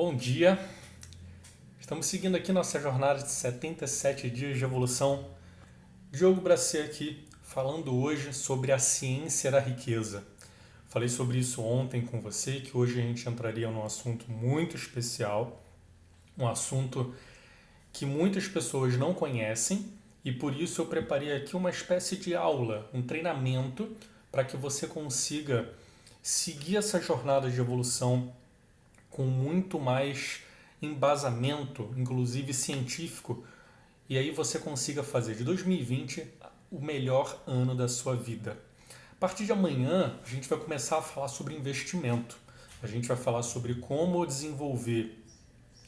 Bom dia, estamos seguindo aqui nossa jornada de 77 dias de evolução. Diogo Bracê aqui, falando hoje sobre a ciência da riqueza. Falei sobre isso ontem com você, que hoje a gente entraria num assunto muito especial, um assunto que muitas pessoas não conhecem e por isso eu preparei aqui uma espécie de aula, um treinamento para que você consiga seguir essa jornada de evolução com muito mais embasamento, inclusive científico, e aí você consiga fazer de 2020 o melhor ano da sua vida. A partir de amanhã, a gente vai começar a falar sobre investimento. A gente vai falar sobre como desenvolver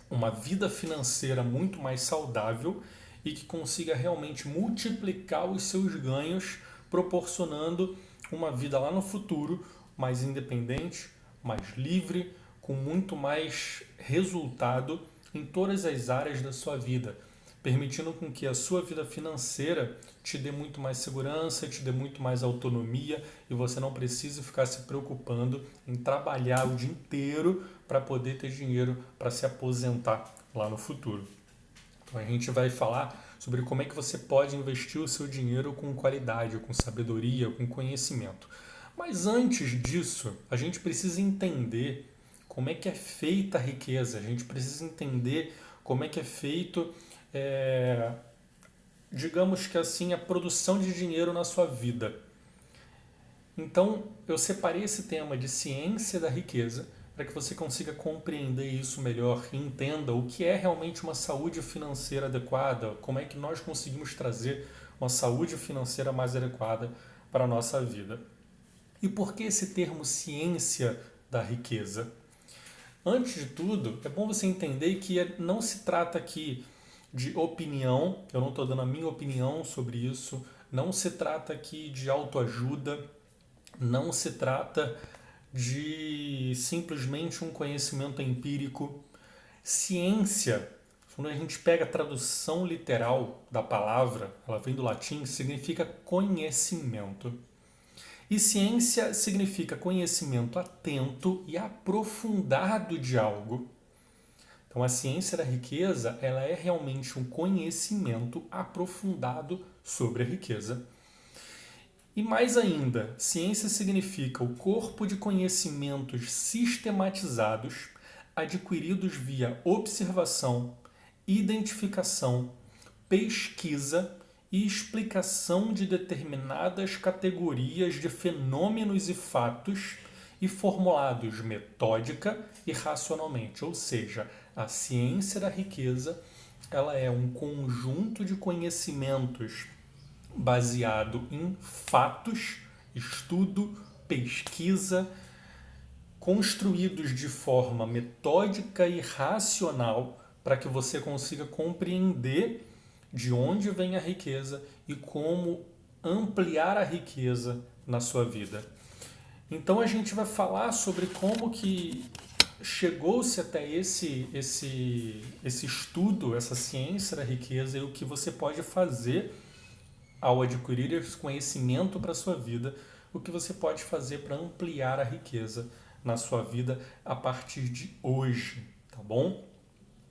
uma vida financeira muito mais saudável e que consiga realmente multiplicar os seus ganhos, proporcionando uma vida lá no futuro mais independente, mais livre, com muito mais resultado em todas as áreas da sua vida, permitindo com que a sua vida financeira te dê muito mais segurança, te dê muito mais autonomia e você não precise ficar se preocupando em trabalhar o dia inteiro para poder ter dinheiro para se aposentar lá no futuro. Então a gente vai falar sobre como é que você pode investir o seu dinheiro com qualidade, com sabedoria, com conhecimento. Mas antes disso, a gente precisa entender como é que é feita a riqueza, a gente precisa entender como é que é feito, digamos que assim, a produção de dinheiro na sua vida. Então, eu separei esse tema de ciência da riqueza para que você consiga compreender isso melhor e entenda o que é realmente uma saúde financeira adequada, como é que nós conseguimos trazer uma saúde financeira mais adequada para a nossa vida. E por que esse termo ciência da riqueza? Antes de tudo, é bom você entender que não se trata aqui de opinião, eu não estou dando a minha opinião sobre isso, não se trata aqui de autoajuda, não se trata de simplesmente um conhecimento empírico. Ciência, quando a gente pega a tradução literal da palavra, ela vem do latim, significa conhecimento. E ciência significa conhecimento atento e aprofundado de algo. Então a ciência da riqueza, ela é realmente um conhecimento aprofundado sobre a riqueza. E mais ainda, ciência significa o corpo de conhecimentos sistematizados, adquiridos via observação, identificação, pesquisa e explicação de determinadas categorias de fenômenos e fatos e formulados metódica e racionalmente. Ou seja, a ciência da riqueza, ela é um conjunto de conhecimentos baseado em fatos, estudo, pesquisa, construídos de forma metódica e racional para que você consiga compreender de onde vem a riqueza e como ampliar a riqueza na sua vida. Então a gente vai falar sobre como que chegou-se até esse estudo, essa ciência da riqueza e o que você pode fazer ao adquirir esse conhecimento para a sua vida, o que você pode fazer para ampliar a riqueza na sua vida a partir de hoje, tá bom?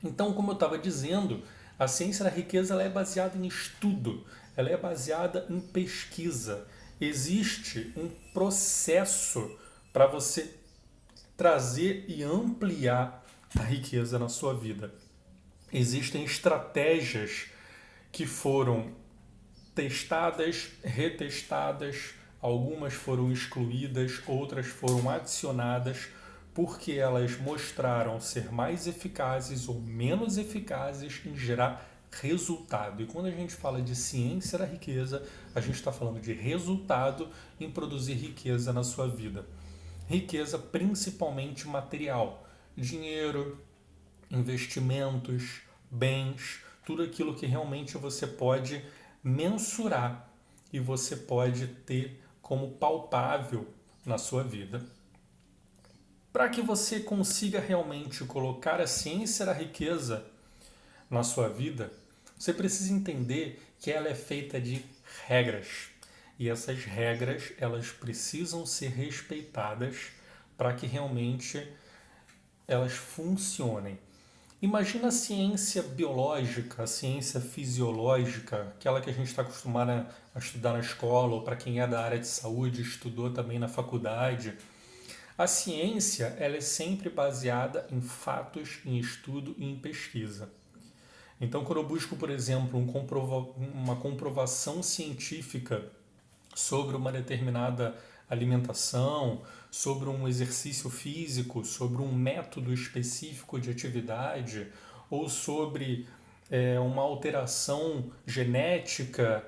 Então, como eu estava dizendo, a ciência da riqueza ela é baseada em estudo, ela é baseada em pesquisa. Existe um processo para você trazer e ampliar a riqueza na sua vida. Existem estratégias que foram testadas, retestadas, algumas foram excluídas, outras foram adicionadas porque elas mostraram ser mais eficazes ou menos eficazes em gerar resultado. E quando a gente fala de ciência da riqueza, a gente está falando de resultado em produzir riqueza na sua vida. Riqueza principalmente material, dinheiro, investimentos, bens, tudo aquilo que realmente você pode mensurar e você pode ter como palpável na sua vida. Para que você consiga realmente colocar a ciência da riqueza na sua vida, você precisa entender que ela é feita de regras. E essas regras, elas precisam ser respeitadas para que realmente elas funcionem. Imagina a ciência biológica, a ciência fisiológica, aquela que a gente está acostumado a estudar na escola, ou para quem é da área de saúde, estudou também na faculdade. A ciência, ela é sempre baseada em fatos, em estudo e em pesquisa. Então, quando eu busco, por exemplo, uma comprovação científica sobre uma determinada alimentação, sobre um exercício físico, sobre um método específico de atividade ou sobre uma alteração genética,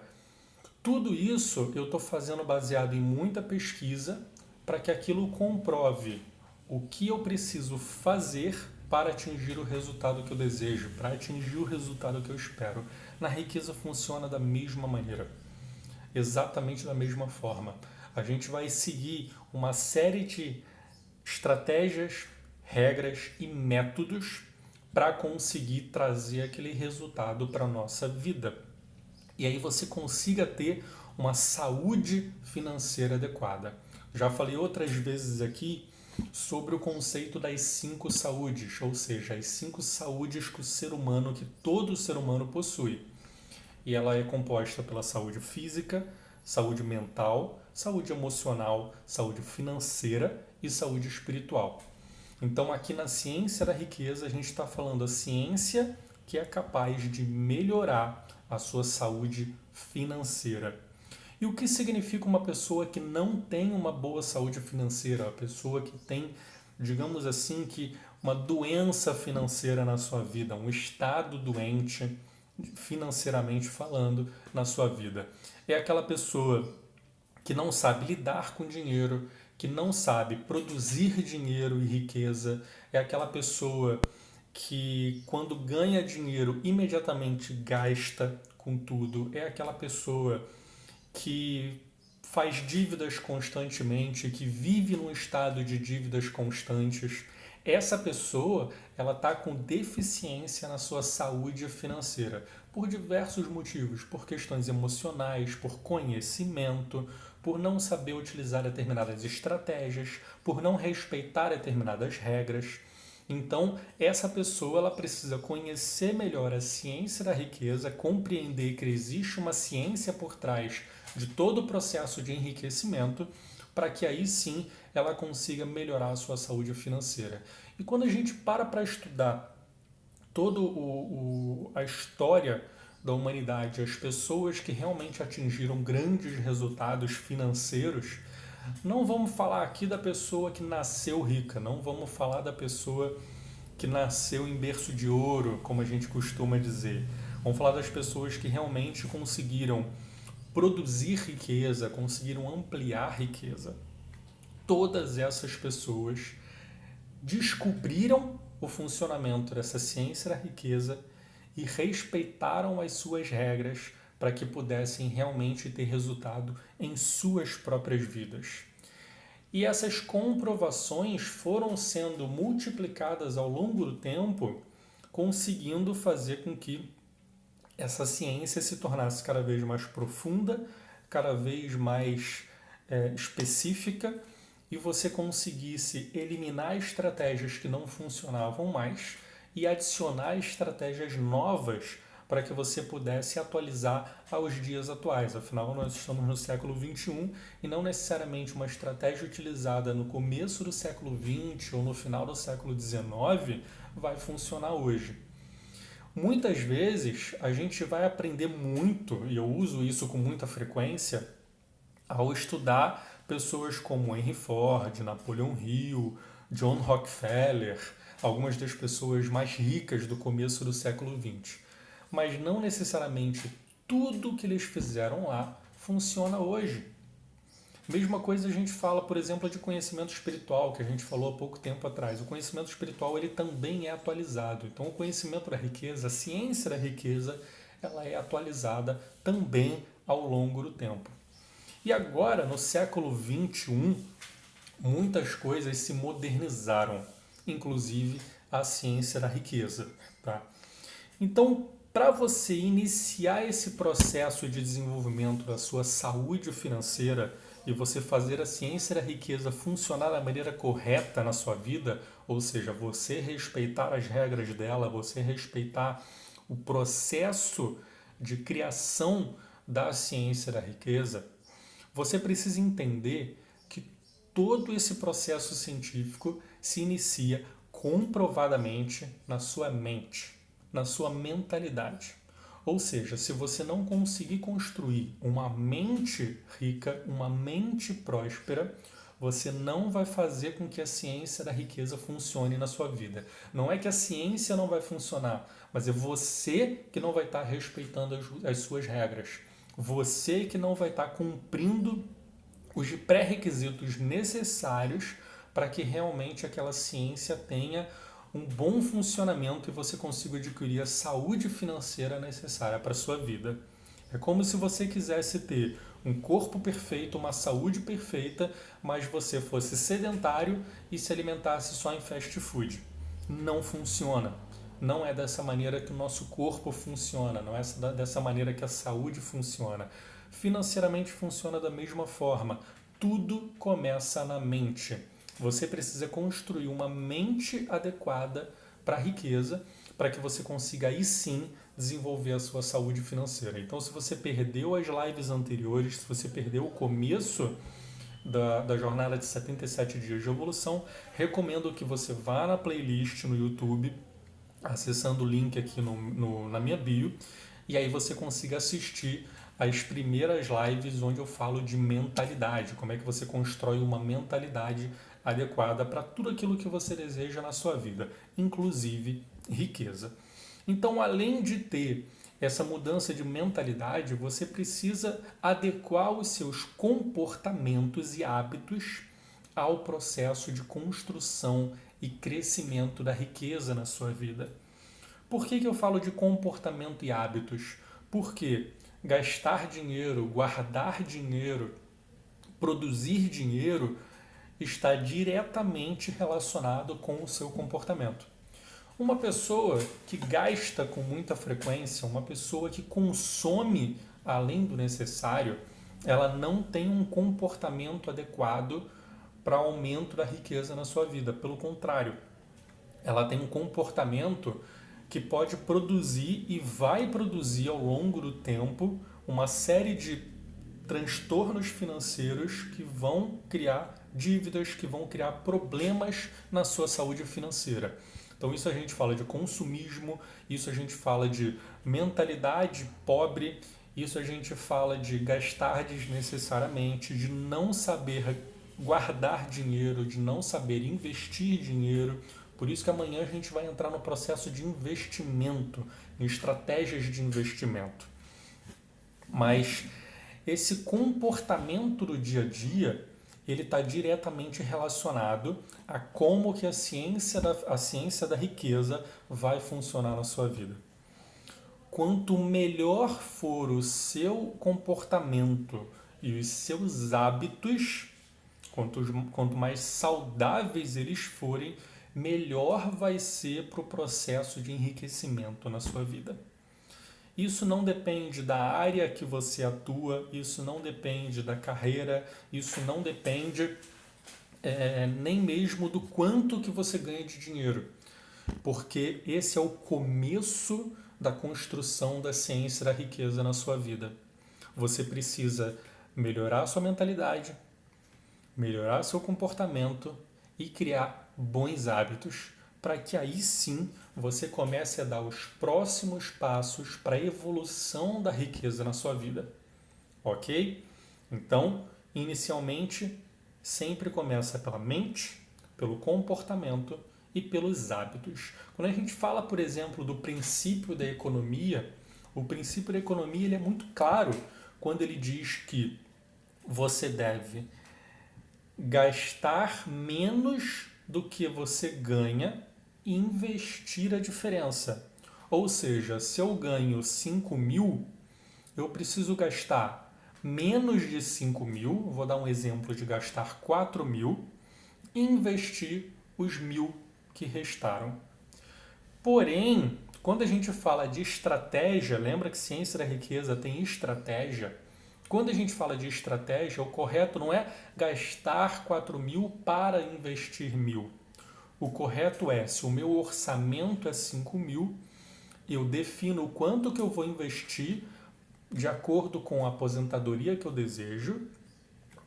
tudo isso eu estou fazendo baseado em muita pesquisa para que aquilo comprove o que eu preciso fazer para atingir o resultado que eu desejo, para atingir o resultado que eu espero. Na riqueza funciona da mesma maneira, exatamente da mesma forma. A gente vai seguir uma série de estratégias, regras e métodos para conseguir trazer aquele resultado para a nossa vida. E aí você consiga ter uma saúde financeira adequada. Já falei outras vezes aqui sobre o conceito das 5 saúdes, ou seja, as 5 saúdes que todo ser humano possui. E ela é composta pela saúde física, saúde mental, saúde emocional, saúde financeira e saúde espiritual. Então, aqui na ciência da riqueza, a gente está falando a ciência que é capaz de melhorar a sua saúde financeira. E o que significa uma pessoa que não tem uma boa saúde financeira? A pessoa que tem, digamos assim, que uma doença financeira na sua vida, um estado doente financeiramente falando na sua vida. É aquela pessoa que não sabe lidar com dinheiro, que não sabe produzir dinheiro e riqueza, é aquela pessoa que quando ganha dinheiro imediatamente gasta com tudo, é aquela pessoa que faz dívidas constantemente, que vive num estado de dívidas constantes. Essa pessoa, ela está com deficiência na sua saúde financeira por diversos motivos, por questões emocionais, por conhecimento, por não saber utilizar determinadas estratégias, por não respeitar determinadas regras. Então, essa pessoa ela precisa conhecer melhor a ciência da riqueza, compreender que existe uma ciência por trás de todo o processo de enriquecimento, para que aí sim ela consiga melhorar a sua saúde financeira. E quando a gente para estudar toda a história da humanidade, as pessoas que realmente atingiram grandes resultados financeiros, não vamos falar aqui da pessoa que nasceu rica, não vamos falar da pessoa que nasceu em berço de ouro, como a gente costuma dizer. Vamos falar das pessoas que realmente conseguiram produzir riqueza, conseguiram ampliar riqueza. Todas essas pessoas descobriram o funcionamento dessa ciência da riqueza e respeitaram as suas regras para que pudessem realmente ter resultado em suas próprias vidas. E essas comprovações foram sendo multiplicadas ao longo do tempo, conseguindo fazer com que essa ciência se tornasse cada vez mais profunda, cada vez mais específica, e você conseguisse eliminar estratégias que não funcionavam mais e adicionar estratégias novas para que você pudesse atualizar aos dias atuais. Afinal, nós estamos no século XXI e não necessariamente uma estratégia utilizada no começo do século XX ou no final do século XIX vai funcionar hoje. Muitas vezes a gente vai aprender muito, e eu uso isso com muita frequência, ao estudar pessoas como Henry Ford, Napoleon Hill, John Rockefeller, algumas das pessoas mais ricas do começo do século XX. Mas não necessariamente tudo que eles fizeram lá funciona hoje. Mesma coisa a gente fala, por exemplo, de conhecimento espiritual, que a gente falou há pouco tempo atrás. O conhecimento espiritual ele também é atualizado. Então, o conhecimento da riqueza, a ciência da riqueza, ela é atualizada também ao longo do tempo. E agora, no século XXI, muitas coisas se modernizaram, inclusive a ciência da riqueza. Tá? Então, para você iniciar esse processo de desenvolvimento da sua saúde financeira, e você fazer a ciência da riqueza funcionar da maneira correta na sua vida, ou seja, você respeitar as regras dela, você respeitar o processo de criação da ciência da riqueza, você precisa entender que todo esse processo científico se inicia comprovadamente na sua mente, na sua mentalidade. Ou seja, se você não conseguir construir uma mente rica, uma mente próspera, você não vai fazer com que a ciência da riqueza funcione na sua vida. Não é que a ciência não vai funcionar, mas é você que não vai estar respeitando as suas regras. Você que não vai estar cumprindo os pré-requisitos necessários para que realmente aquela ciência tenha um bom funcionamento e você consiga adquirir a saúde financeira necessária para a sua vida. É como se você quisesse ter um corpo perfeito, uma saúde perfeita, mas você fosse sedentário e se alimentasse só em fast food. Não funciona. Não é dessa maneira que o nosso corpo funciona, não é dessa maneira que a saúde funciona. Financeiramente funciona da mesma forma. Tudo começa na mente. Você precisa construir uma mente adequada para a riqueza, para que você consiga aí sim desenvolver a sua saúde financeira. Então, se você perdeu as lives anteriores, se você perdeu o começo da jornada de 77 dias de evolução, recomendo que você vá na playlist no YouTube, acessando o link aqui na minha bio, e aí você consiga assistir as primeiras lives onde eu falo de mentalidade, como é que você constrói uma mentalidade adequada para tudo aquilo que você deseja na sua vida, inclusive riqueza. Então, além de ter essa mudança de mentalidade, você precisa adequar os seus comportamentos e hábitos ao processo de construção e crescimento da riqueza na sua vida. Por que eu falo de comportamento e hábitos? Porque gastar dinheiro, guardar dinheiro, produzir dinheiro está diretamente relacionado com o seu comportamento. Uma pessoa que gasta com muita frequência, uma pessoa que consome além do necessário, ela não tem um comportamento adequado para aumento da riqueza na sua vida. Pelo contrário, ela tem um comportamento que pode produzir e vai produzir ao longo do tempo uma série de transtornos financeiros que vão criar dívidas, que vão criar problemas na sua saúde financeira. Então isso a gente fala de consumismo, isso a gente fala de mentalidade pobre, isso a gente fala de gastar desnecessariamente, de não saber guardar dinheiro, de não saber investir dinheiro. Por isso que amanhã a gente vai entrar no processo de investimento, em estratégias de investimento. Mas esse comportamento do dia a dia, ele está diretamente relacionado a como que a ciência da riqueza vai funcionar na sua vida. Quanto melhor for o seu comportamento e os seus hábitos, quanto mais saudáveis eles forem, melhor vai ser para o processo de enriquecimento na sua vida. Isso não depende da área que você atua, isso não depende da carreira, isso não depende nem mesmo do quanto que você ganha de dinheiro, porque esse é o começo da construção da ciência da riqueza na sua vida. Você precisa melhorar a sua mentalidade, melhorar seu comportamento e criar bons hábitos para que aí sim você comece a dar os próximos passos para a evolução da riqueza na sua vida. Ok? Então, inicialmente, sempre começa pela mente, pelo comportamento e pelos hábitos. Quando a gente fala, por exemplo, do princípio da economia, o princípio da economia ele é muito claro quando ele diz que você deve gastar menos do que você ganha e investir a diferença. Ou seja, se eu ganho 5.000, eu preciso gastar menos de 5.000, vou dar um exemplo de gastar 4.000, e investir os 1.000 que restaram. Porém, quando a gente fala de estratégia, lembra que ciência da riqueza tem estratégia? Quando a gente fala de estratégia, o correto não é gastar 4.000 para investir 1.000. O correto é, se o meu orçamento é 5.000, eu defino o quanto que eu vou investir de acordo com a aposentadoria que eu desejo.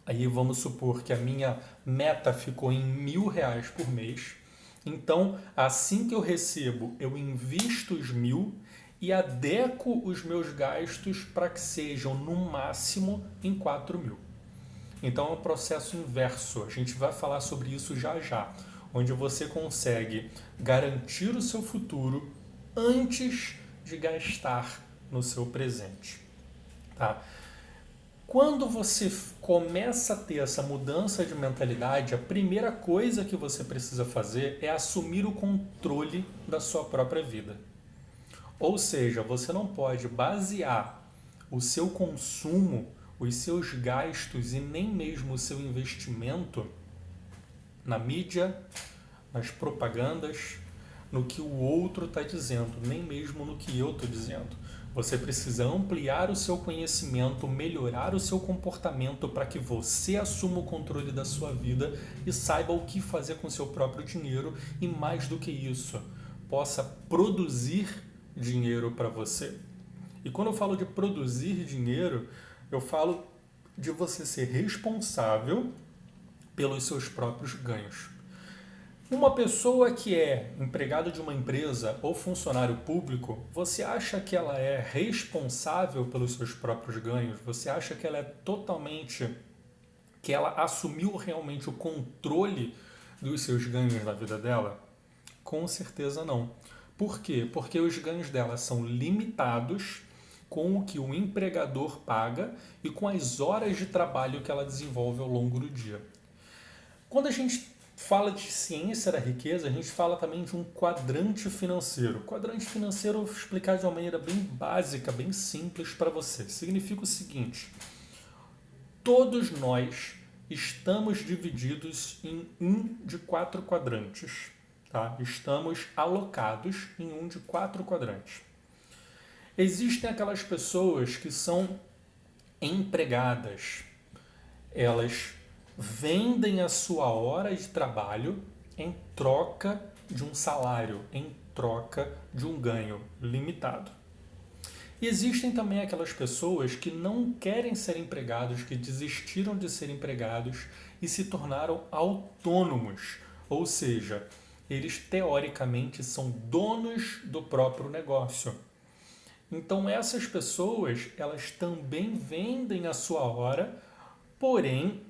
Aí vamos supor que a minha meta ficou em R$ 1.000 por mês. Então, assim que eu recebo, eu invisto os 1.000 e adequo os meus gastos para que sejam no máximo em 4.000. Então é um processo inverso. A gente vai falar sobre isso já já, onde você consegue garantir o seu futuro antes de gastar no seu presente. Tá? Quando você começa a ter essa mudança de mentalidade, a primeira coisa que você precisa fazer é assumir o controle da sua própria vida. Ou seja, você não pode basear o seu consumo, os seus gastos e nem mesmo o seu investimento na mídia, nas propagandas, no que o outro está dizendo, nem mesmo no que eu estou dizendo. Você precisa ampliar o seu conhecimento, melhorar o seu comportamento para que você assuma o controle da sua vida e saiba o que fazer com o seu próprio dinheiro e, mais do que isso, possa produzir dinheiro para você. E quando eu falo de produzir dinheiro, eu falo de você ser responsável pelos seus próprios ganhos. Uma pessoa que é empregado de uma empresa ou funcionário público, você acha que ela é responsável pelos seus próprios ganhos? Você acha que ela é que ela assumiu realmente o controle dos seus ganhos na vida dela? Com certeza não. Por quê? Porque os ganhos dela são limitados com o que o empregador paga e com as horas de trabalho que ela desenvolve ao longo do dia. Quando a gente fala de ciência da riqueza, a gente fala também de um quadrante financeiro. O quadrante financeiro eu vou explicar de uma maneira bem básica, bem simples para você. Significa o seguinte: todos nós estamos divididos em um de 4 quadrantes. Tá? Estamos alocados em um de 4 quadrantes. Existem aquelas pessoas que são empregadas. Elas vendem a sua hora de trabalho em troca de um salário, em troca de um ganho limitado. E existem também aquelas pessoas que não querem ser empregados, que desistiram de ser empregados e se tornaram autônomos, ou seja, eles teoricamente são donos do próprio negócio. Então essas pessoas, elas também vendem a sua hora, porém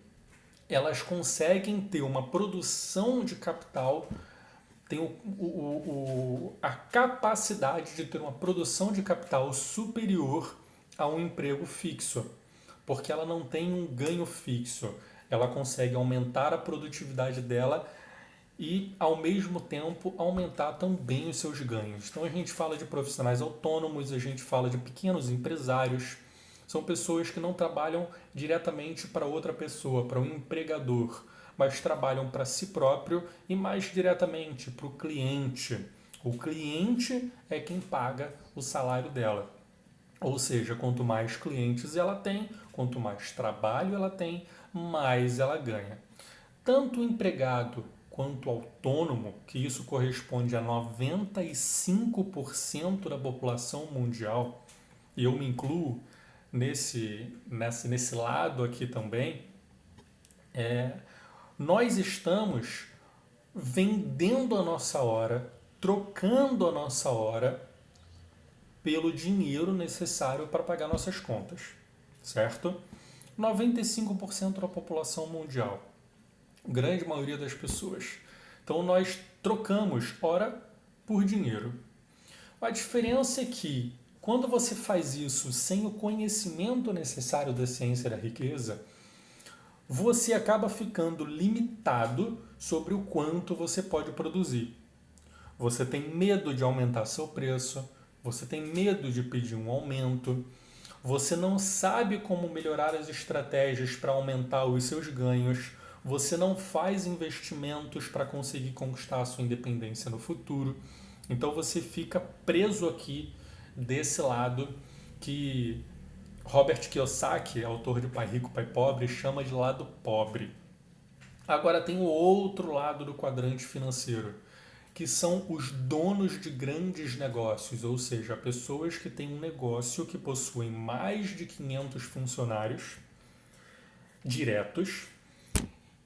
elas conseguem ter uma produção de capital, têm a capacidade de ter uma produção de capital superior a um emprego fixo, porque ela não tem um ganho fixo. Ela consegue aumentar a produtividade dela e, ao mesmo tempo, aumentar também os seus ganhos. Então, a gente fala de profissionais autônomos, a gente fala de pequenos empresários. São pessoas que não trabalham diretamente para outra pessoa, para um empregador, mas trabalham para si próprio e mais diretamente para o cliente. O cliente é quem paga o salário dela. Ou seja, quanto mais clientes ela tem, quanto mais trabalho ela tem, mais ela ganha. Tanto o empregado quanto autônomo, que isso corresponde a 95% da população mundial, e eu me incluo nesse lado aqui também, nós estamos vendendo a nossa hora, trocando a nossa hora pelo dinheiro necessário para pagar nossas contas, certo? 95% da população mundial, grande maioria das pessoas. Então nós trocamos hora por dinheiro. A diferença é que quando você faz isso sem o conhecimento necessário da ciência da riqueza, você acaba ficando limitado sobre o quanto você pode produzir. Você tem medo de aumentar seu preço, você tem medo de pedir um aumento, você não sabe como melhorar as estratégias para aumentar os seus ganhos, você não faz investimentos para conseguir conquistar a sua independência no futuro. Então você fica preso aqui desse lado que Robert Kiyosaki, autor de Pai Rico, Pai Pobre, chama de lado pobre. Agora tem o outro lado do quadrante financeiro, que são os donos de grandes negócios, ou seja, pessoas que têm um negócio que possuem mais de 500 funcionários diretos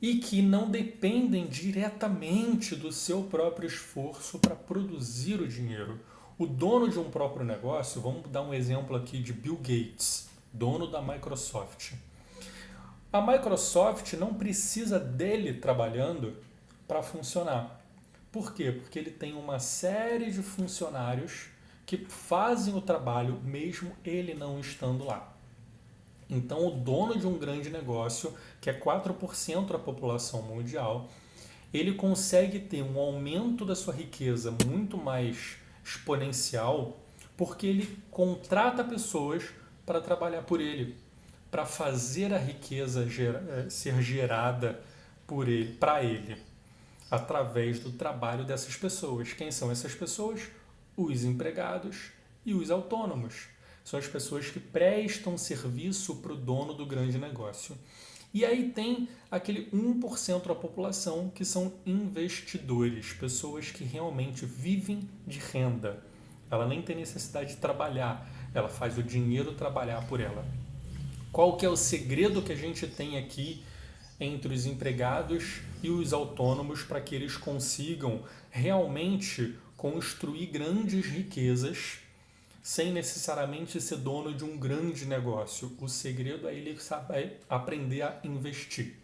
e que não dependem diretamente do seu próprio esforço para produzir o dinheiro. O dono de um próprio negócio, vamos dar um exemplo aqui de Bill Gates, dono da Microsoft. A Microsoft não precisa dele trabalhando para funcionar. Por quê? Porque ele tem uma série de funcionários que fazem o trabalho mesmo ele não estando lá. Então, o dono de um grande negócio, que é 4% da população mundial, ele consegue ter um aumento da sua riqueza muito mais exponencial porque ele contrata pessoas para trabalhar por ele, para fazer a riqueza ser gerada por ele, para ele, através do trabalho dessas pessoas. Quem são essas pessoas? Os empregados e os autônomos. São as pessoas que prestam serviço para o dono do grande negócio. E aí tem aquele 1% da população que são investidores, pessoas que realmente vivem de renda. Ela nem tem necessidade de trabalhar, ela faz o dinheiro trabalhar por ela. Qual que é o segredo que a gente tem aqui entre os empregados e os autônomos para que eles consigam realmente construir grandes riquezas sem necessariamente ser dono de um grande negócio? O segredo é ele saber aprender a investir.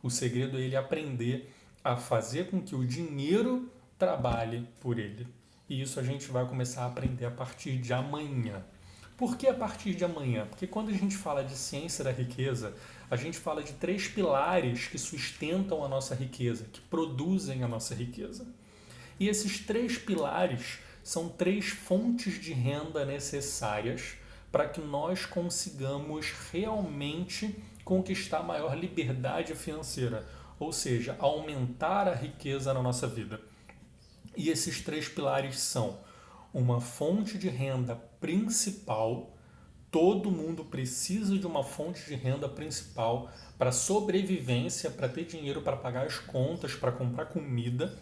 O segredo é ele aprender a fazer com que o dinheiro trabalhe por ele. E isso a gente vai começar a aprender a partir de amanhã. Por que a partir de amanhã? Porque quando a gente fala de ciência da riqueza, a gente fala de 3 pilares que sustentam a nossa riqueza, que produzem a nossa riqueza. E esses 3 pilares são 3 fontes de renda necessárias para que nós consigamos realmente conquistar maior liberdade financeira, ou seja, aumentar a riqueza na nossa vida. E esses 3 pilares são uma fonte de renda principal. Todo mundo precisa de uma fonte de renda principal para sobrevivência, para ter dinheiro para pagar as contas, para comprar comida.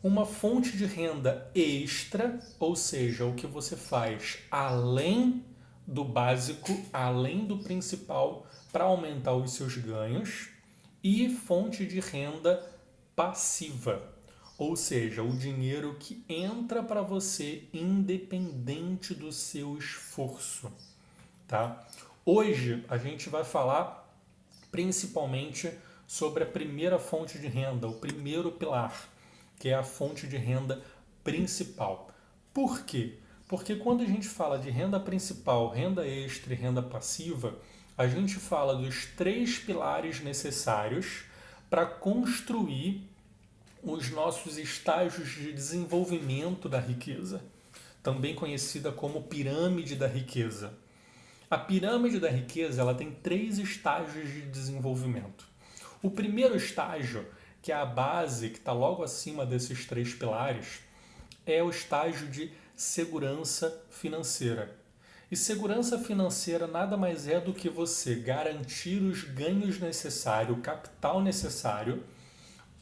Uma fonte de renda extra, ou seja, o que você faz além do básico, além do principal, para aumentar os seus ganhos. E fonte de renda passiva, ou seja, o dinheiro que entra para você independente do seu esforço, tá? Hoje a gente vai falar principalmente sobre a primeira fonte de renda, o primeiro pilar, que é a fonte de renda principal. Por quê? Porque quando a gente fala de renda principal, renda extra e renda passiva, a gente fala dos 3 pilares necessários para construir os nossos estágios de desenvolvimento da riqueza, também conhecida como pirâmide da riqueza. A pirâmide da riqueza ela tem 3 estágios de desenvolvimento. O primeiro estágio, que é a base, que está logo acima desses 3 pilares, é o estágio de segurança financeira. E segurança financeira nada mais é do que você garantir os ganhos necessários, o capital necessário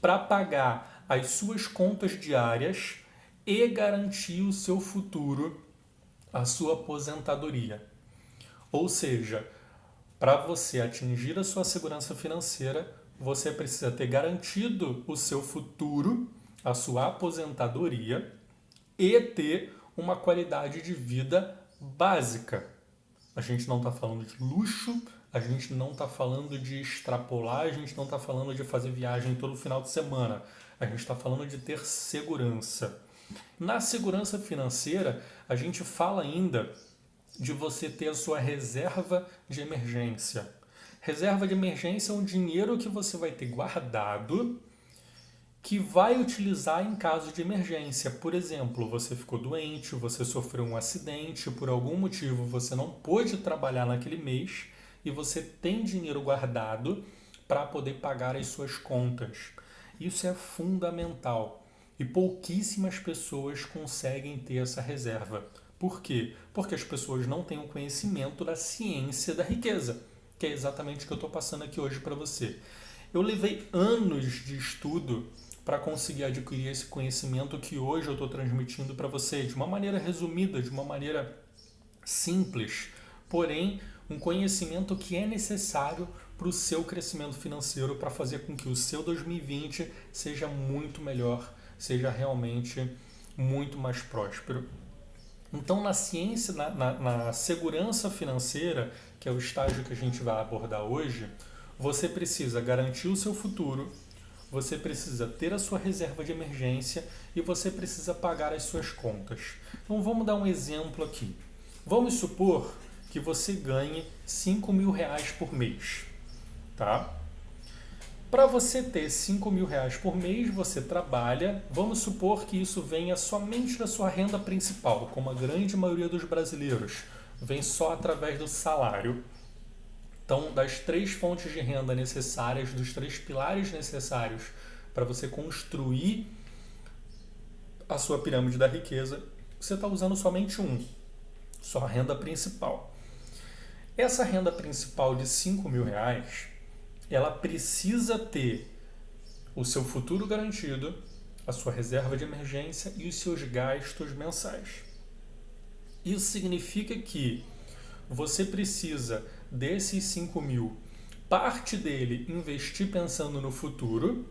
para pagar as suas contas diárias e garantir o seu futuro, a sua aposentadoria. Ou seja, para você atingir a sua segurança financeira, você precisa ter garantido o seu futuro, a sua aposentadoria e ter uma qualidade de vida básica. A gente não está falando de luxo, a gente não está falando de extrapolar, a gente não está falando de fazer viagem todo final de semana. A gente está falando de ter segurança. Na segurança financeira, a gente fala ainda de você ter a sua reserva de emergência. Reserva de emergência é um dinheiro que você vai ter guardado que vai utilizar em caso de emergência. Por exemplo, você ficou doente, você sofreu um acidente, por algum motivo você não pôde trabalhar naquele mês e você tem dinheiro guardado para poder pagar as suas contas. Isso é fundamental e pouquíssimas pessoas conseguem ter essa reserva. Por quê? Porque as pessoas não têm o conhecimento da ciência da riqueza, que é exatamente o que eu estou passando aqui hoje para você. Eu levei anos de estudo para conseguir adquirir esse conhecimento que hoje eu estou transmitindo para você de uma maneira resumida, de uma maneira simples, porém um conhecimento que é necessário para o seu crescimento financeiro, para fazer com que o seu 2020 seja muito melhor, seja realmente muito mais próspero. Então, na ciência, na segurança financeira, que é o estágio que a gente vai abordar hoje, você precisa garantir o seu futuro, você precisa ter a sua reserva de emergência e você precisa pagar as suas contas. Então, vamos dar um exemplo aqui. Vamos supor que você ganhe R$ 5.000 por mês, tá? Para você ter R$ 5.000 por mês, você trabalha. Vamos supor que isso venha somente da sua renda principal, como a grande maioria dos brasileiros, vem só através do salário. Então, das 3 fontes de renda necessárias, dos 3 pilares necessários para você construir a sua pirâmide da riqueza, você está usando somente um, só a renda principal. Essa renda principal de R$ 5.000, ela precisa ter o seu futuro garantido, a sua reserva de emergência e os seus gastos mensais. Isso significa que você precisa desses 5.000, parte dele investir pensando no futuro,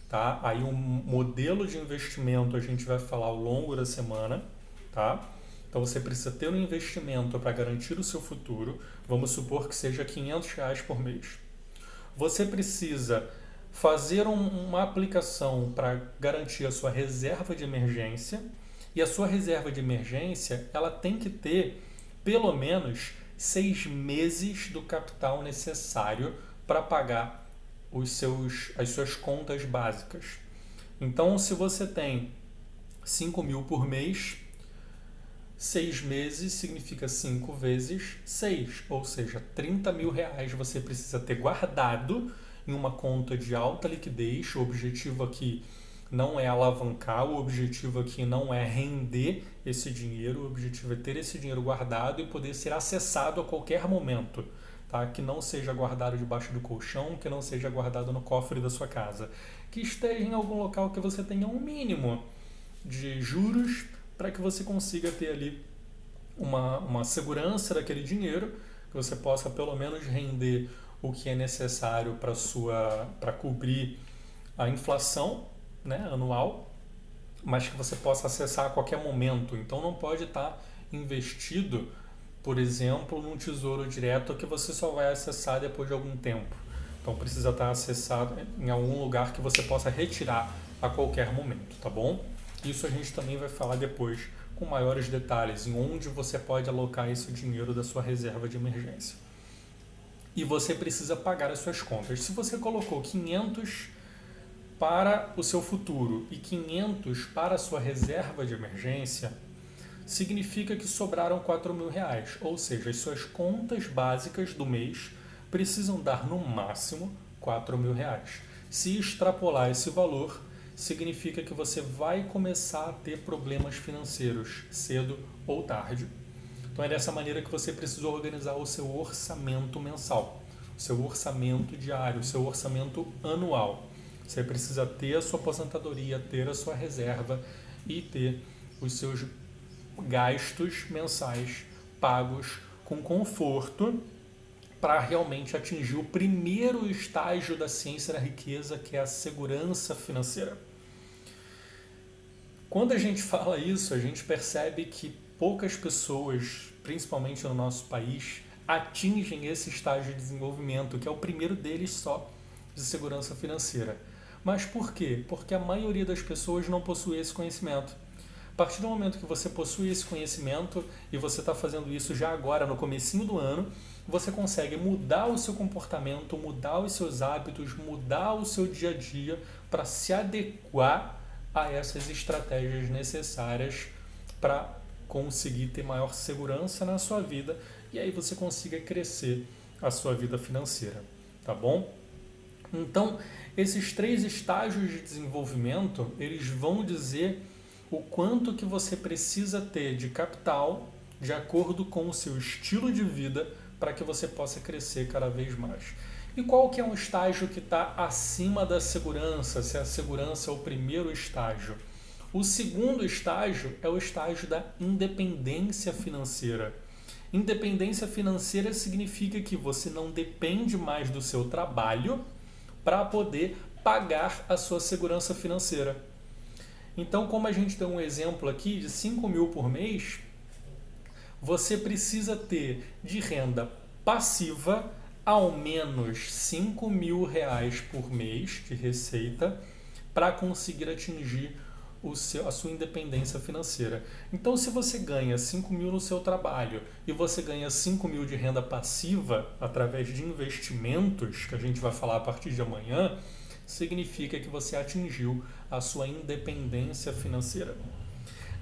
tá? Aí um modelo de investimento a gente vai falar ao longo da semana, tá? Então você precisa ter um investimento para garantir o seu futuro, vamos supor que seja R$ 500 por mês. Você precisa fazer uma aplicação para garantir a sua reserva de emergência, e a sua reserva de emergência ela tem que ter pelo menos 6 meses do capital necessário para pagar as suas contas básicas. Então, se você tem 5.000 por mês, 6 meses significa 5 vezes 6, ou seja, R$ 30.000 você precisa ter guardado em uma conta de alta liquidez. O objetivo aqui não é alavancar, o objetivo aqui não é render esse dinheiro, o objetivo é ter esse dinheiro guardado e poder ser acessado a qualquer momento, tá? Que não seja guardado debaixo do colchão, que não seja guardado no cofre da sua casa, que esteja em algum local que você tenha um mínimo de juros para que você consiga ter ali uma segurança daquele dinheiro, que você possa pelo menos render o que é necessário para cobrir a inflação, né, anual, mas que você possa acessar a qualquer momento. Então não pode estar investido, por exemplo, num tesouro direto que você só vai acessar depois de algum tempo. Então precisa estar acessado em algum lugar que você possa retirar a qualquer momento, tá bom? Isso a gente também vai falar depois com maiores detalhes em onde você pode alocar esse dinheiro da sua reserva de emergência. E você precisa pagar as suas contas. Se você colocou 500 para o seu futuro e 500 para a sua reserva de emergência, significa que sobraram R$ 4.000, ou seja, as suas contas básicas do mês precisam dar no máximo R$ 4.000. Se extrapolar esse valor, significa que você vai começar a ter problemas financeiros cedo ou tarde. Então é dessa maneira que você precisa organizar o seu orçamento mensal, o seu orçamento diário, o seu orçamento anual. Você precisa ter a sua aposentadoria, ter a sua reserva e ter os seus gastos mensais pagos com conforto para realmente atingir o primeiro estágio da ciência da riqueza, que é a segurança financeira. Quando a gente fala isso, a gente percebe que poucas pessoas, principalmente no nosso país, atingem esse estágio de desenvolvimento, que é o primeiro deles só, de segurança financeira. Mas por quê? Porque a maioria das pessoas não possui esse conhecimento. A partir do momento que você possui esse conhecimento e você está fazendo isso já agora, no comecinho do ano, você consegue mudar o seu comportamento, mudar os seus hábitos, mudar o seu dia a dia para se adequar a essas estratégias necessárias para conseguir ter maior segurança na sua vida e aí você consiga crescer a sua vida financeira, tá bom? Então, esses 3 estágios de desenvolvimento, eles vão dizer o quanto que você precisa ter de capital de acordo com o seu estilo de vida para que você possa crescer cada vez mais. E qual que é um estágio que está acima da segurança, se a segurança é o primeiro estágio? O segundo estágio é o estágio da independência financeira. Independência financeira significa que você não depende mais do seu trabalho para poder pagar a sua segurança financeira. Então, como a gente tem um exemplo aqui de 5 mil por mês, você precisa ter de renda passiva ao menos 5 mil reais por mês de receita para conseguir atingir a sua independência financeira. Então, se você ganha 5 mil no seu trabalho e você ganha 5 mil de renda passiva através de investimentos, que a gente vai falar a partir de amanhã, significa que você atingiu a sua independência financeira.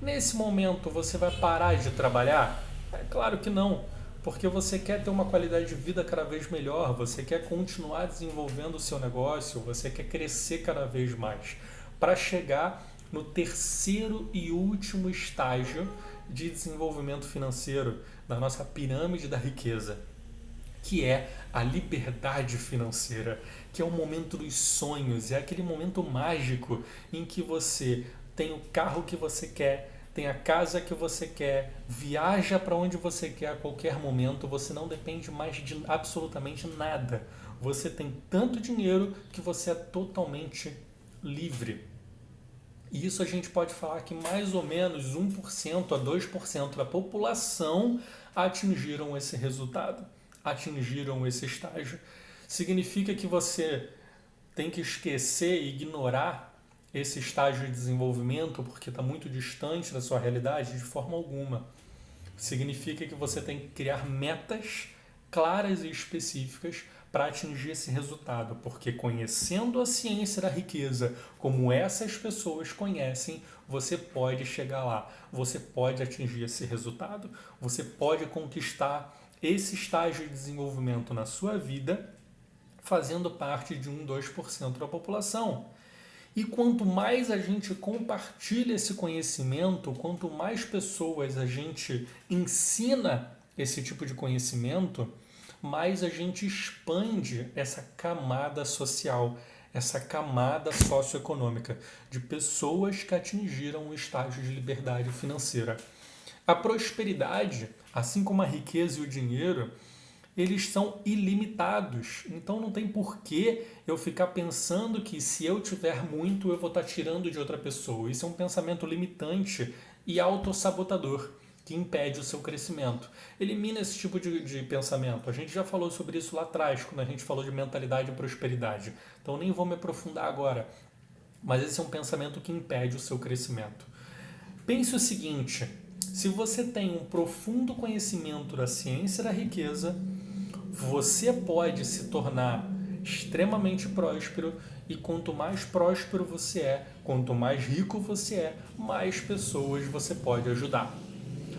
Nesse momento, você vai parar de trabalhar? É claro que não, porque você quer ter uma qualidade de vida cada vez melhor, você quer continuar desenvolvendo o seu negócio, você quer crescer cada vez mais, para chegar no terceiro e último estágio de desenvolvimento financeiro da nossa pirâmide da riqueza, que é a liberdade financeira, que é o momento dos sonhos, é aquele momento mágico em que você tem o carro que você quer, tem a casa que você quer, viaja para onde você quer a qualquer momento, você não depende mais de absolutamente nada. Você tem tanto dinheiro que você é totalmente livre. E isso a gente pode falar que mais ou menos 1% a 2% da população atingiram esse resultado, atingiram esse estágio. Significa que você tem que esquecer e ignorar esse estágio de desenvolvimento porque está muito distante da sua realidade? De forma alguma. Significa que você tem que criar metas claras e específicas para atingir esse resultado, porque conhecendo a ciência da riqueza, como essas pessoas conhecem, você pode chegar lá, você pode atingir esse resultado, você pode conquistar esse estágio de desenvolvimento na sua vida, fazendo parte de 2% da população. E quanto mais a gente compartilha esse conhecimento, quanto mais pessoas a gente ensina esse tipo de conhecimento, mais a gente expande essa camada social, essa camada socioeconômica de pessoas que atingiram o estágio de liberdade financeira. A prosperidade, assim como a riqueza e o dinheiro, eles são ilimitados. Então não tem porquê eu ficar pensando que se eu tiver muito eu vou estar tirando de outra pessoa. Isso é um pensamento limitante e autossabotador que impede o seu crescimento. Elimina esse tipo de pensamento. A gente já falou sobre isso lá atrás, quando a gente falou de mentalidade e prosperidade. Então nem vou me aprofundar agora. Mas esse é um pensamento que impede o seu crescimento. Pense o seguinte: se você tem um profundo conhecimento da ciência da riqueza, você pode se tornar extremamente próspero, e quanto mais próspero você é, quanto mais rico você é, mais pessoas você pode ajudar.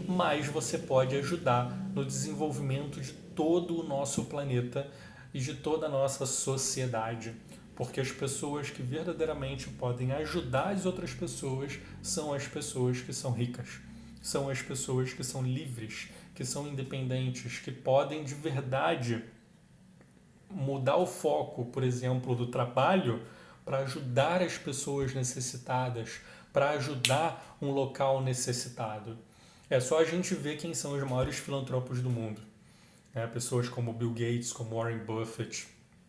Mais você pode ajudar no desenvolvimento de todo o nosso planeta e de toda a nossa sociedade. Porque as pessoas que verdadeiramente podem ajudar as outras pessoas são as pessoas que são ricas. São as pessoas que são livres, que são independentes, que podem de verdade mudar o foco, por exemplo, do trabalho para ajudar as pessoas necessitadas, para ajudar um local necessitado. É só a gente ver quem são os maiores filantropos do mundo. Pessoas como Bill Gates, como Warren Buffett,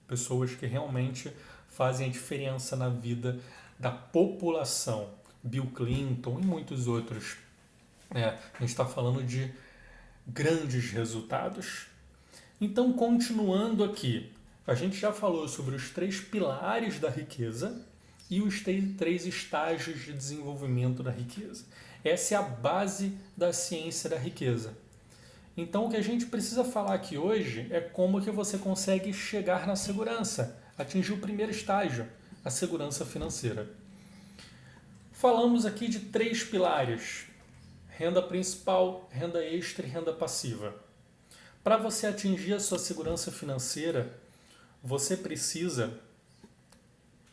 pessoas que realmente fazem a diferença na vida da população. Bill Clinton e muitos outros. A gente está falando de grandes resultados. Então, continuando aqui, a gente já falou sobre os 3 pilares da riqueza e os 3 estágios de desenvolvimento da riqueza. Essa é a base da ciência da riqueza. Então, o que a gente precisa falar aqui hoje é como que você consegue chegar na segurança, atingir o primeiro estágio, a segurança financeira. Falamos aqui de 3 pilares: renda principal, renda extra e renda passiva. Para você atingir a sua segurança financeira, você precisa,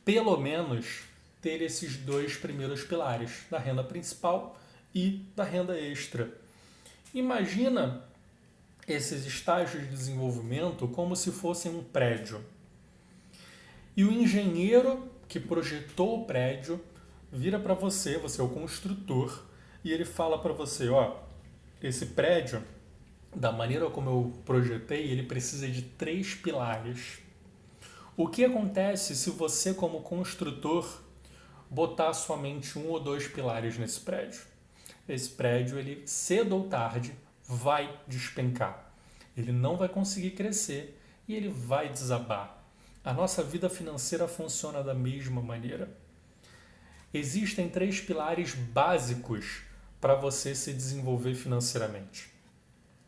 pelo menos, ter esses dois primeiros pilares, da renda principal e da renda extra. Imagina esses estágios de desenvolvimento como se fossem um prédio. E o engenheiro que projetou o prédio vira para você, você é o construtor, e ele fala para você, ó, esse prédio, da maneira como eu projetei, ele precisa de 3 pilares. O que acontece se você, como construtor, botar somente 1 ou 2 pilares nesse prédio? Esse prédio, ele cedo ou tarde, vai despencar. Ele não vai conseguir crescer e ele vai desabar. A nossa vida financeira funciona da mesma maneira. Existem 3 pilares básicos para você se desenvolver financeiramente.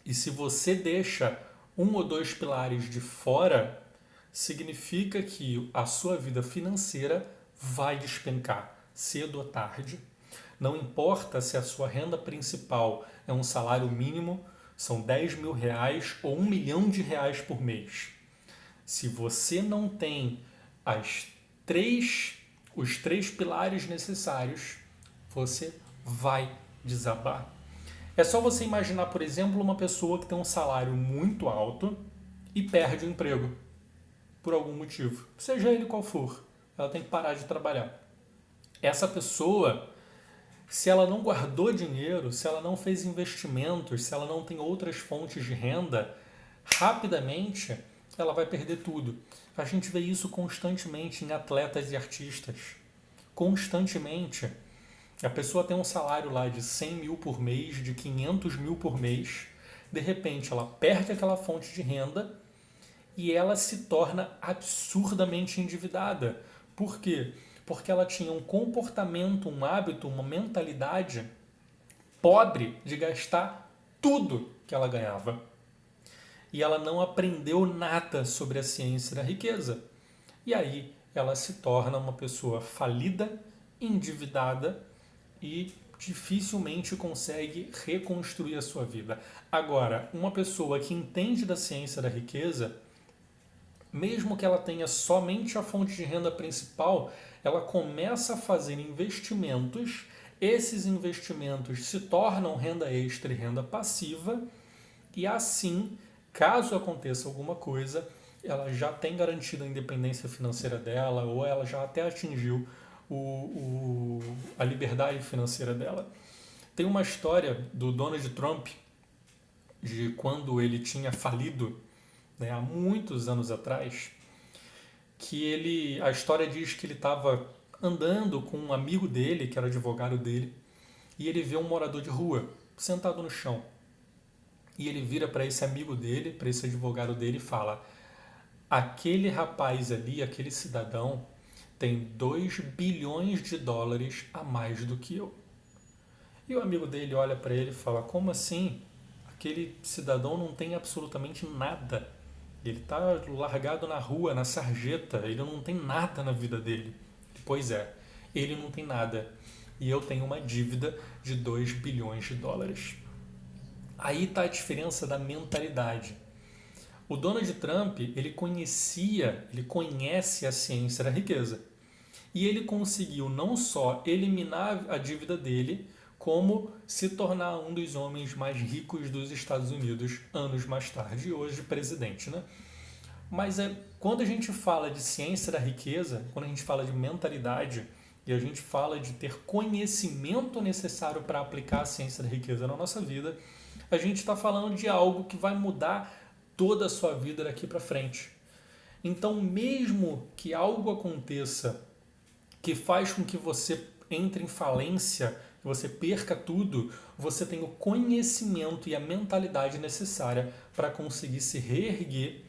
E se você deixa 1 ou 2 pilares de fora, significa que a sua vida financeira vai despencar, cedo ou tarde. Não importa se a sua renda principal é um salário mínimo, são 10 mil reais ou 1 milhão de reais por mês. Se você não tem os 3 pilares necessários, você vai desabar. É só você imaginar, por exemplo, uma pessoa que tem um salário muito alto e perde o emprego por algum motivo, seja ele qual for. Ela tem que parar de trabalhar. Essa pessoa, se ela não guardou dinheiro, se ela não fez investimentos, se ela não tem outras fontes de renda, rapidamente ela vai perder tudo. A gente vê isso constantemente em atletas e artistas. Constantemente. A pessoa tem um salário lá de 100 mil por mês, de 500 mil por mês. De repente, ela perde aquela fonte de renda e ela se torna absurdamente endividada. Por quê? Porque ela tinha um comportamento, um hábito, uma mentalidade pobre de gastar tudo que ela ganhava. E ela não aprendeu nada sobre a ciência da riqueza. E aí ela se torna uma pessoa falida, endividada e dificilmente consegue reconstruir a sua vida. Agora, uma pessoa que entende da ciência da riqueza, mesmo que ela tenha somente a fonte de renda principal, ela começa a fazer investimentos, esses investimentos se tornam renda extra e renda passiva, e assim, caso aconteça alguma coisa, ela já tem garantido a independência financeira dela, ou ela já até atingiu a liberdade financeira dela. Tem uma história do Donald Trump, de quando ele tinha falido, né, há muitos anos atrás, que a história diz que ele estava andando com um amigo dele, que era advogado dele, e ele vê um morador de rua sentado no chão. E ele vira para esse amigo dele, para esse advogado dele e fala: aquele rapaz ali, aquele cidadão, tem 2 bilhões de dólares a mais do que eu. E o amigo dele olha para ele e fala: como assim? Aquele cidadão não tem absolutamente nada. Ele está largado na rua, na sarjeta, ele não tem nada na vida dele. Pois é, ele não tem nada. E eu tenho uma dívida de 2 bilhões de dólares. Aí está a diferença da mentalidade. O Donald Trump, ele conhece a ciência da riqueza. E ele conseguiu não só eliminar a dívida dele, como se tornar um dos homens mais ricos dos Estados Unidos anos mais tarde, e hoje presidente, né? Mas quando a gente fala de ciência da riqueza, quando a gente fala de mentalidade, e a gente fala de ter conhecimento necessário para aplicar a ciência da riqueza na nossa vida, a gente está falando de algo que vai mudar toda a sua vida daqui para frente. Então, mesmo que algo aconteça que faz com que você entre em falência, que você perca tudo, você tem o conhecimento e a mentalidade necessária para conseguir se reerguer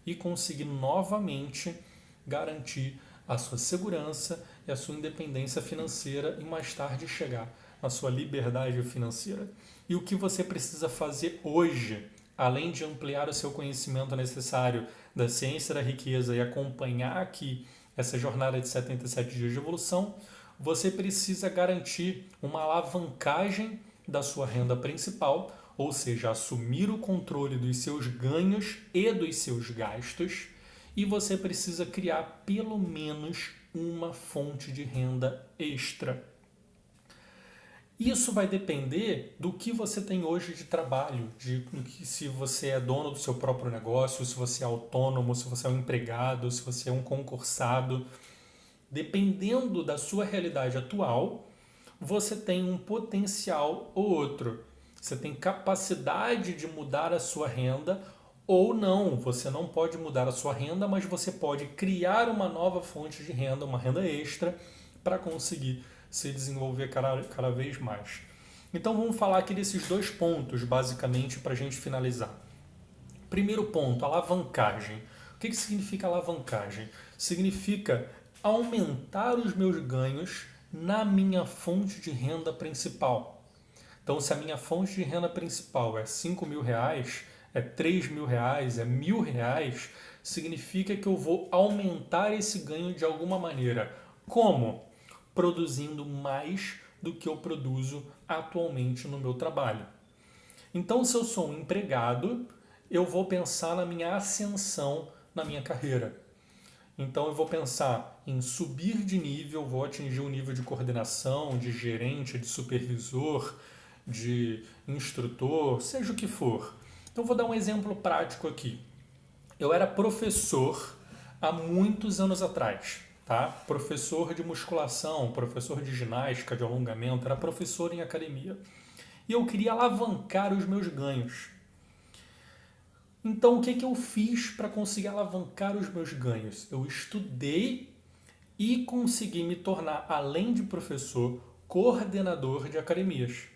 e conseguir novamente garantir a sua segurança e a sua independência financeira e mais tarde chegar na sua liberdade financeira. E o que você precisa fazer hoje, além de ampliar o seu conhecimento necessário da ciência da riqueza e acompanhar aqui essa jornada de 77 dias de evolução, você precisa garantir uma alavancagem da sua renda principal, ou seja, assumir o controle dos seus ganhos e dos seus gastos e você precisa criar pelo menos uma fonte de renda extra. Isso vai depender do que você tem hoje de trabalho, se você é dono do seu próprio negócio, se você é autônomo, se você é um empregado, se você é um concursado. Dependendo da sua realidade atual, você tem um potencial ou outro. Você tem capacidade de mudar a sua renda ou não. Você não pode mudar a sua renda, mas você pode criar uma nova fonte de renda, uma renda extra, para conseguir se desenvolver cada vez mais. Então vamos falar aqui desses dois pontos, basicamente, para a gente finalizar. Primeiro ponto, alavancagem. O que significa alavancagem? Significa aumentar os meus ganhos na minha fonte de renda principal. Então, se a minha fonte de renda principal é R$ 5.000, é R$ 3.000, é R$ 1.000, significa que eu vou aumentar esse ganho de alguma maneira. Como? Produzindo mais do que eu produzo atualmente no meu trabalho. Então, se eu sou um empregado, eu vou pensar na minha ascensão na minha carreira. Então, eu vou pensar em subir de nível, vou atingir um nível de coordenação, de gerente, de supervisor, de instrutor, seja o que for. Então, vou dar um exemplo prático aqui. Eu era professor há muitos anos atrás, tá? Professor de musculação, professor de ginástica, de alongamento, era professor em academia. E eu queria alavancar os meus ganhos. Então, o que eu fiz para conseguir alavancar os meus ganhos? Eu estudei e consegui me tornar, além de professor, coordenador de academias.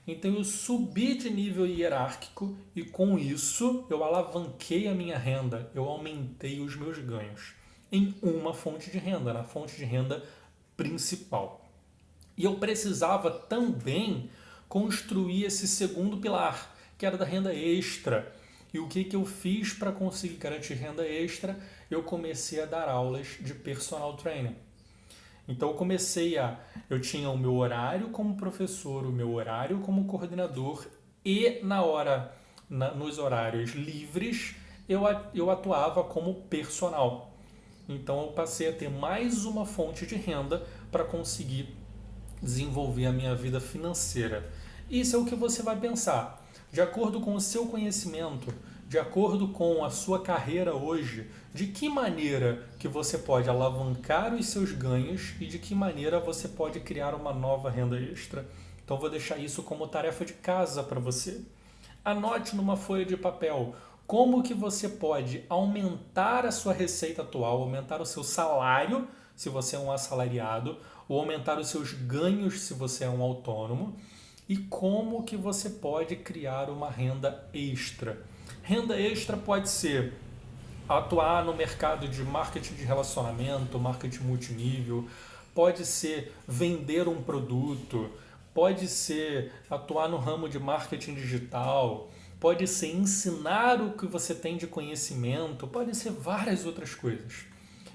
Então, eu subi de nível hierárquico e, com isso, eu alavanquei a minha renda, eu aumentei os meus ganhos em uma fonte de renda, na fonte de renda principal. E eu precisava também construir esse segundo pilar, que era da renda extra. E o que eu fiz para conseguir garantir renda extra? Eu comecei a dar aulas de personal training. Então eu tinha o meu horário como professor, o meu horário como coordenador e nos horários livres eu atuava como personal. Então eu passei a ter mais uma fonte de renda para conseguir desenvolver a minha vida financeira. Isso é o que você vai pensar. De acordo com o seu conhecimento, de acordo com a sua carreira hoje, de que maneira que você pode alavancar os seus ganhos e de que maneira você pode criar uma nova renda extra. Então vou deixar isso como tarefa de casa para você. Anote numa folha de papel como que você pode aumentar a sua receita atual, aumentar o seu salário, se você é um assalariado, ou aumentar os seus ganhos, se você é um autônomo, e como que você pode criar uma renda extra. Renda extra pode ser atuar no mercado de marketing de relacionamento, marketing multinível, pode ser vender um produto, pode ser atuar no ramo de marketing digital, pode ser ensinar o que você tem de conhecimento, pode ser várias outras coisas.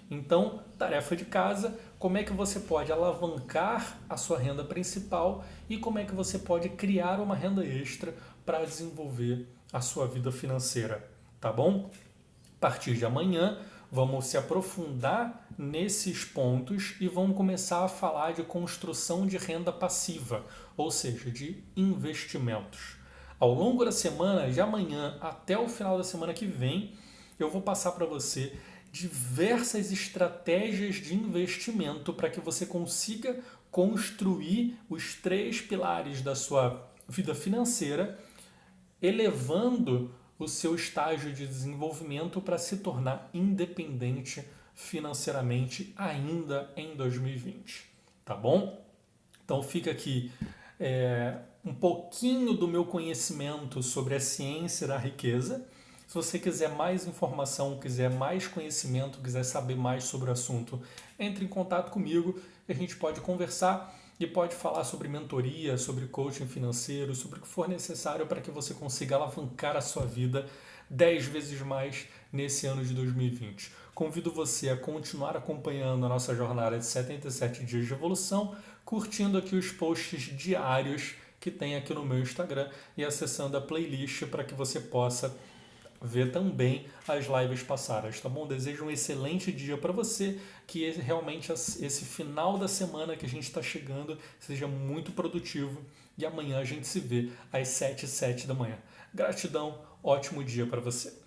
Então, tarefa de casa, como é que você pode alavancar a sua renda principal e como é que você pode criar uma renda extra para desenvolver a sua vida financeira, tá bom? A partir de amanhã, vamos se aprofundar nesses pontos e vamos começar a falar de construção de renda passiva, ou seja, de investimentos. Ao longo da semana, de amanhã até o final da semana que vem, eu vou passar para você diversas estratégias de investimento para que você consiga construir os 3 pilares da sua vida financeira, elevando o seu estágio de desenvolvimento para se tornar independente financeiramente ainda em 2020, tá bom? Então fica aqui um pouquinho do meu conhecimento sobre a ciência da riqueza. Se você quiser mais informação, quiser mais conhecimento, quiser saber mais sobre o assunto, entre em contato comigo e a gente pode conversar e pode falar sobre mentoria, sobre coaching financeiro, sobre o que for necessário para que você consiga alavancar a sua vida 10 vezes mais nesse ano de 2020. Convido você a continuar acompanhando a nossa jornada de 77 dias de evolução, curtindo aqui os posts diários que tem aqui no meu Instagram e acessando a playlist para que você possa ver também as lives passadas, tá bom? Desejo um excelente dia para você, que realmente esse final da semana que a gente está chegando seja muito produtivo e amanhã a gente se vê às 7h07 da manhã. Gratidão, ótimo dia para você.